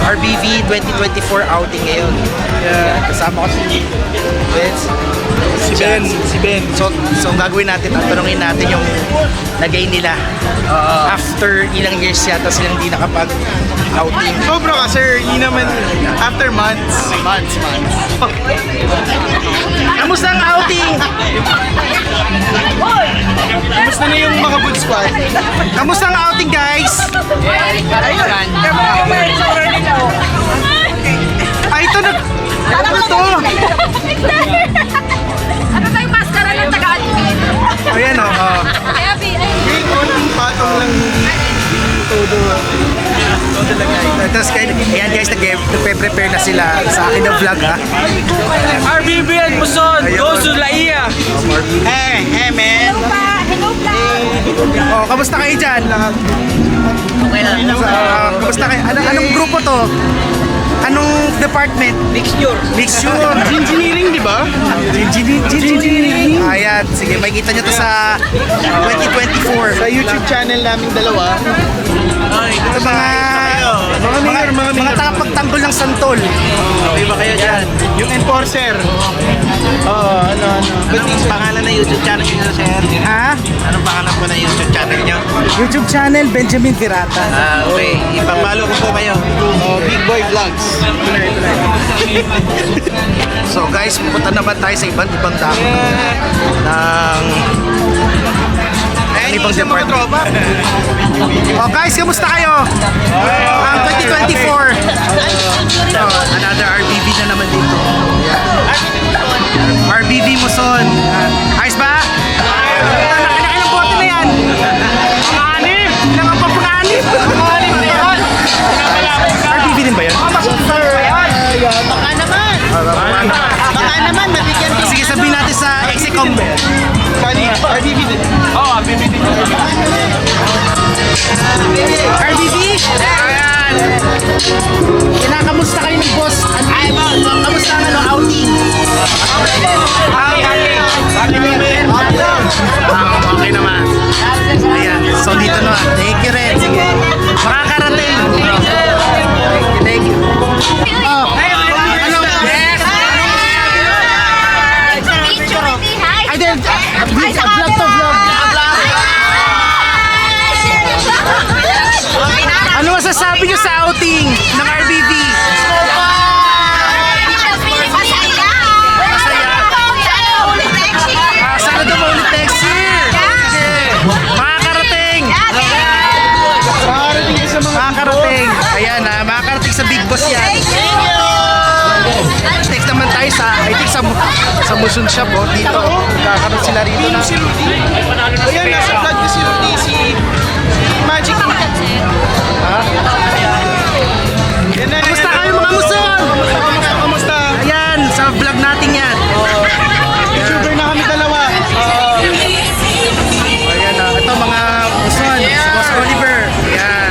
RBV 2024 outing ngayon. Yeah. Kasama ko si Ben. So ang gagawin natin, tatanungin natin yung lagay nila after ilang years yata silang hindi nakapag-outing. Sobra ka, sir. Hindi naman after months. Kamusta ang outing? Kamusta na yung mga good squad? Kamusta ang outing, guys? Ay, ito na. Ano to? Ano tayong maskara ng taga-admin? Ayan o. Kaya May konting patong lang, hindi todo. Tapos ayan guys, nagpe-prepare na sila sa akin ng vlog ha. RBB at Muson, go to Laia! Hey man! Hello pa! Oh, kamusta kayo dyan? Okay lang. Kamusta kayo? Anong grupo to? Anong department? Mixture. Engineering, di ba? Engineering. Ayan, sige, makikita nyo to sa 2024. Sa YouTube channel namin dalawa. Ito mga tapagtanggol ng santol. Okay ba kayo dyan? Yung enforcer. Anong pangalan na YouTube channel nyo, sir? Ha? Anong pangalan po na YouTube channel nyo? YouTube channel, Benjamin Virata. Okay. Ipapalo ko po kayo. Big Boy Vlogs. So guys, pupunta naman tayo sa iba't ibang dako ng ibang department. Oh guys, kamusta kayo? Ang 2024. So, another RBV na naman dito. RBV Muson. Ayos ba? Ilang bote na yan? Panganib! Ilang ang panganib? Panganib na yan! RBV din ba yan? Baka naman, mabigyan din. Sige, sabihin natin sa Execom. Kani, RBB din. RBV? Ayan! Kinakamusta kayo ng boss? Kamusta ang outing? Okay naman. Ayan. So dito na. Thank you rin. Sige. Makakarating. Thank you. Oh. Ano? Yes! I did. Vlog to vlog. Ano masasabi niyo sa outing ng RBV? Sana daw maulit next year. Sige. Makakarating. Makakarating ka sa mga Makakarating. Ayan na, makakarating sa Big Boss yan. Next naman tayo sa, I think sa Muson Shop oh, dito. Kakaroon sila rito na. si Rudy. Ayan, nasa vlog na si Rudy, si Magic. Yan na, Kamusta kayo mga Muson? Kamusta? Ayan, sa vlog natin yan. YouTuber na kami dalawa. Ayan na, ito mga Muson. Si Boss Oliver. Ayan.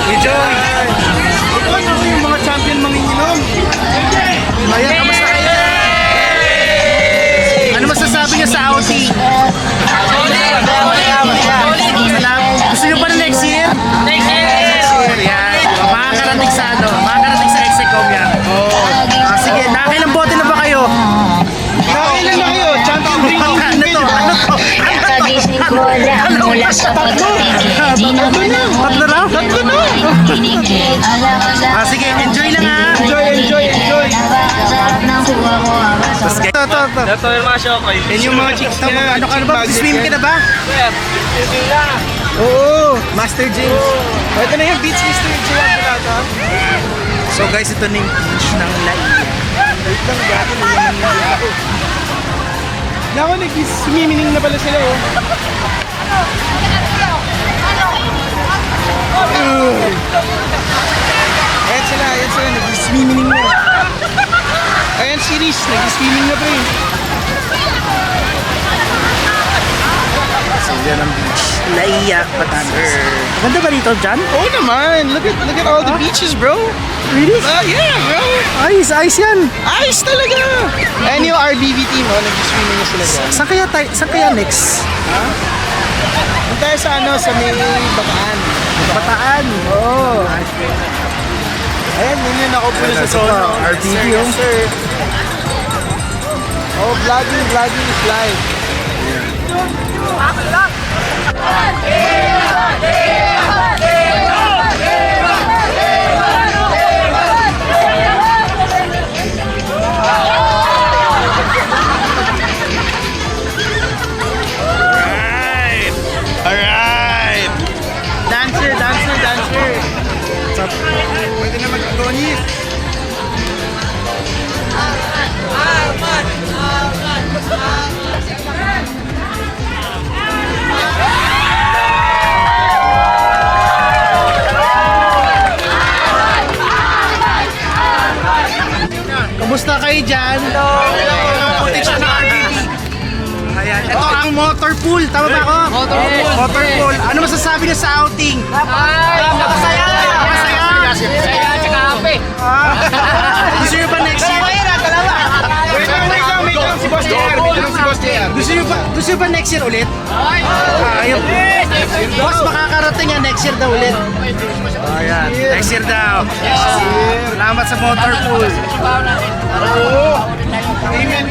Enjoy. Ito ako yung mga champion manginginom. Ayan, kamusta kayo? Ano masasabi niyo sa outing? Gusto niyo pa na next year? Next year, yan. Makakarating sa ano? Makakarating sa Execom yan. Sige, nakailang bote na ba kayo? Nakailan na kayo? Champion drinking Ano to? Ano to? Kagising ko lang mula sa pagkatigil. Di na man ako Tatlo na? Tatlo na. tinigil. Alam ko sa Sige, enjoy lang ha. Enjoy. napakasarap ng kuha ko. Tapos ito. Ito yung mga shokoy. Yan yung mga chicks Ito, niya. ano ka na ba? Swim ka na ba? Oo, Master James. Ito na yung beach Mr. James. So guys, ito na yung beach ng Lai. Naku, nag-swimming na pala sila oh. Ayan sila, nag-swimming na. Ayan si Riz, nag-swimming na pre. So yan ang beach. Laia, Batangas. Maganda ba rito dyan? Oo naman, look at all the beaches bro. Really? Yeah bro. Ayos yan. Ayos talaga. Ayan yung RBV team oh, nag-swimming na sila dyan. Saan kaya next? Punta tayo sa sa may Bataan. Bataan. Oo. Ayan, yun ako po sa Ayan, zona. RTD, Sir, oh. yes, sir. Oh, vlogging is live. Alright! Dancer. Pwede na mag-tonis. Kamusta kayo dyan? Hello. Footage na RBB. Ayan. Ito ang motor pool. Tama ba ako? Motor pool. Ano masasabi niyo sa outing? Masaya! Masaya. Masaya, tsaka happy. Gusto niyo ba next year? Wait lang. Si Boss JR. Gusto niyo ba next year ulit? Ayun. Boss, makakarating yan next year daw ulit. Ayan. Next year daw. Salamat sa motor pool. Amen.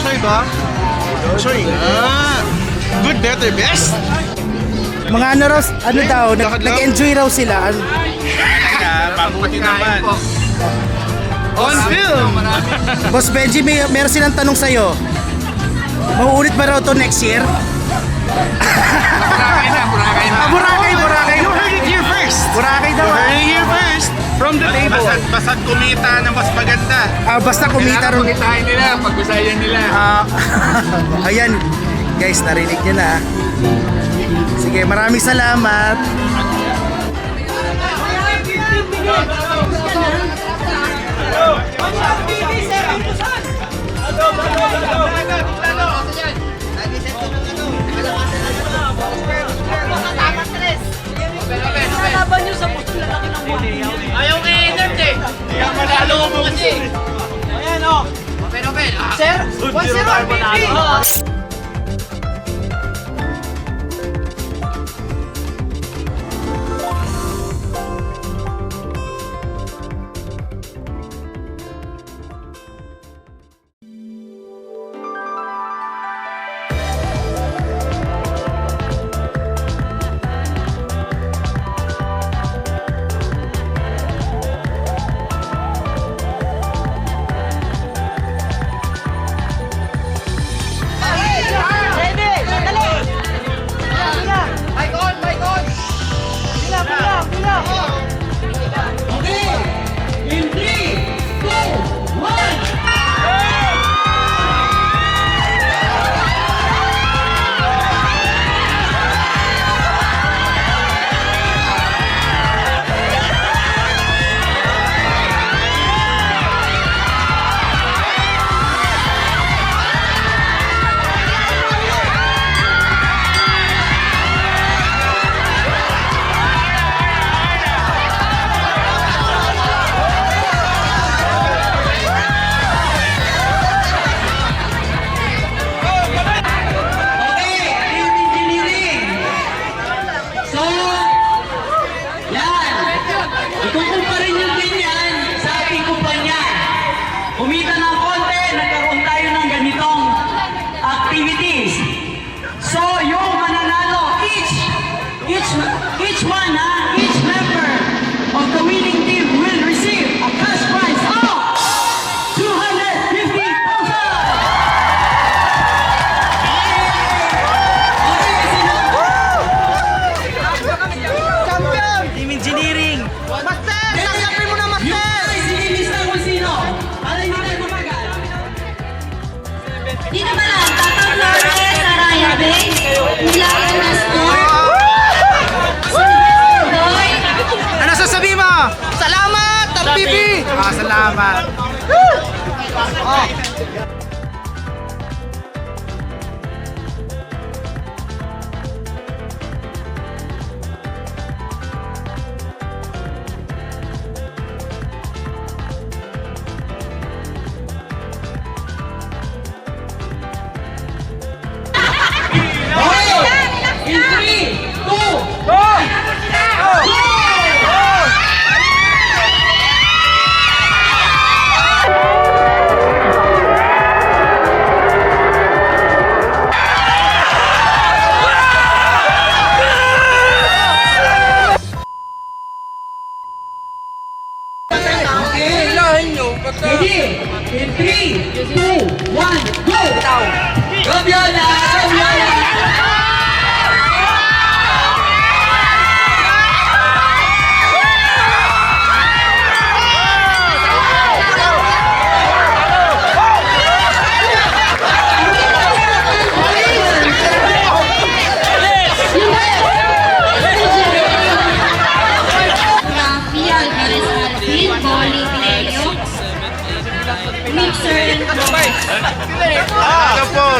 Sorry ba? Sorry. Good, better, best. Mga ano raw, ano daw, nag-enjoy raw sila. Pagputi naman. On film. Boss Benji, meron silang tanong sa'yo. Mauulit ba raw to next year? Boracay. You heard it here first. Boracay daw. You heard it here first. From the table. Basta't kumita na mas maganda. Basta kumita ron. Pagisahin nila, pagbisayan nila. Ayan, guys, narinig niyo na. Sige, maraming salamat. Laban nyo sa puso lalaki ng buwan. Ayaw kay Enert eh. Kaya manalo mo kasi. Ayan o. Open. Sir, 1-0 RBB.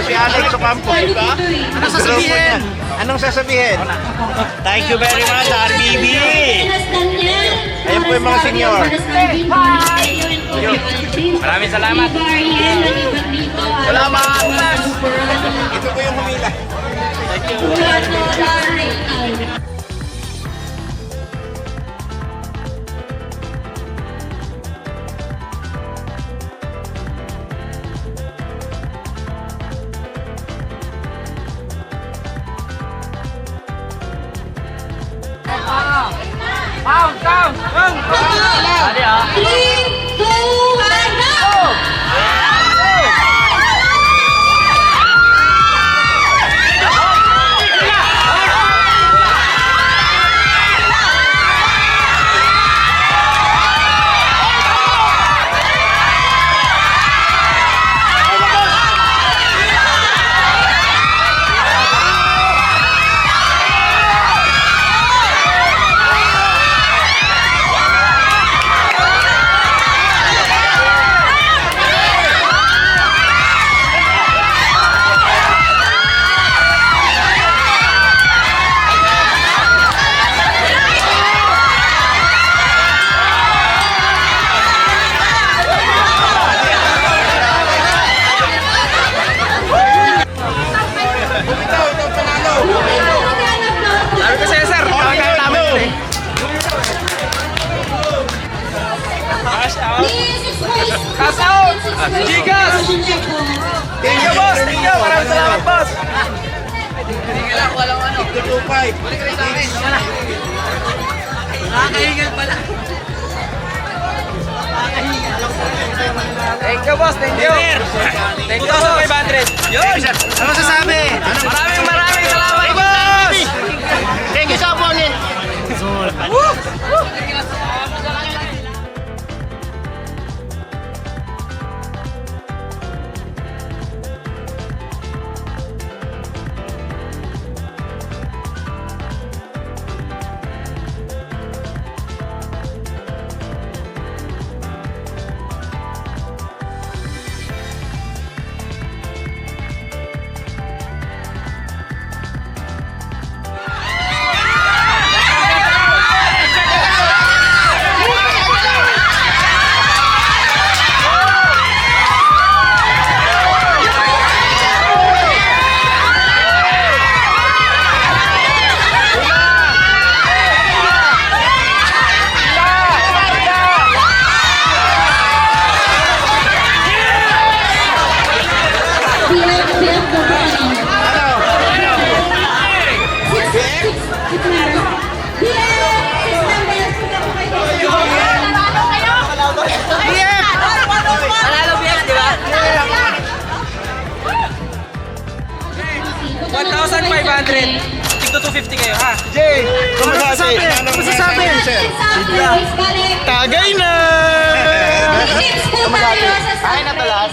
si Alex Ocampo. Anong sasabihin? Anong sasabihin? Thank you very much, RBB. Ayan po yung mga senior. Maraming salamat. Salamat! Ito po yung humila. Pound, pound, pound. Dali ah. 3, 2, 1, go! Sabi ko sa'yo, sir. Kaya namin yun eh. Cash out! Gigas! Thank you, boss! Thank you! Maraming salamat, boss! Nakakahingal pala. Thank you, boss! Thank you! Thank you, 2,500! Yun! Ano sasabi? Maraming salamat, boss! Thank you sa opponent. Panalo BF, di ba? 1,500! Tigto 250 kayo, ha? Jay, kumusasabi? Ano masasabi? Tagay na! Ay, natalas.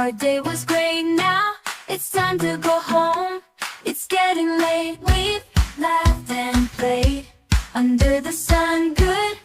Our day was great, now it's time to go home. It's getting late, we've laughed and played under the sun. Good